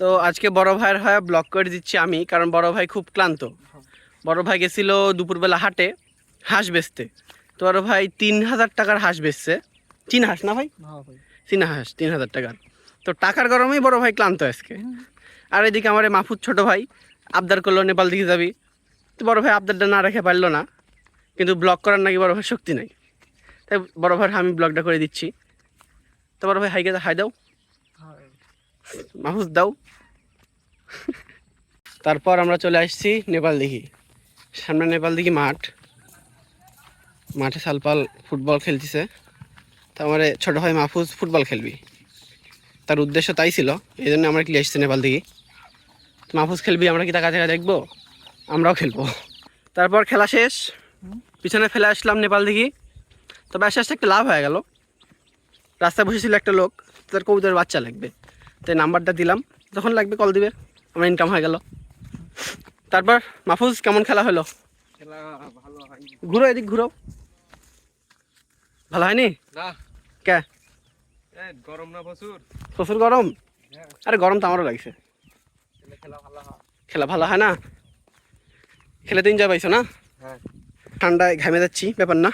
তো আজকে বড় ভাইয়ের হয়ে ব্লগ করে দিচ্ছি আমি, কারণ বড় ভাই খুব ক্লান্ত। বড় ভাই গেছিল দুপুরবেলা হাটে হাঁস বেচতে। তো বড় ভাই 3,000 টাকার হাঁস বেচছে। চীনা হাঁস না ভাই? চীনা হাঁস 3,000 টাকার। তো টাকার গরমেই বড় ভাই ক্লান্ত আজকে। আর এদিকে আমার এই মাহফুজ ছোট ভাই আবদার করলো নেপাল দিকে যাবি। তো বড় ভাই আবদারটা না রেখে পারলো না, কিন্তু ব্লগ করার নাকি বড় ভাই শক্তি নাই। তাই বড় ভাই আমি ব্লগটা করে দিচ্ছি। তো বড় ভাই হাই দাও, মাহফুজ দাও। তারপর আমরা চলে আসছি নেপাল দিঘি। সামনে নেপাল দিঘি মাঠে সালপাল ফুটবল খেলতেছে। তো আমার ছোট ভাই মাহফুজ ফুটবল খেলবি, তার উদ্দেশ্য তাই ছিল। এই জন্য আমরা কি আসছি নেপাল দিঘি। মাহফুজ খেলবি, আমরা কি টাকা টাকা দেখবো, আমরাও খেলবো। তারপর খেলা শেষ, পিছনে ফেলে আসলাম নেপাল দিঘি। তবে আস্তে আস্তে একটা লাভ হয়ে গেল। রাস্তায় বসেছিল একটা লোক, তার কবুতরের বাচ্চা লাগবে, তাই নাম্বারটা দিলাম, যখন লাগবে কল দিবে, আমার ইনকাম হয়ে গেল। তারপর মাহফুজ কেমন খেলা হলো? ঘুরো, এদিক ঘুরো। ভালো হয়নি? না, কে? গরম না প্রচুর। প্রচুর গরম? আরে গরম তো আমারও লাগছে। খেলা ভালো হয় না? খেলে তো এনজয় পাইছো না? ঠান্ডায় ঘামে যাচ্ছি, ব্যাপার না।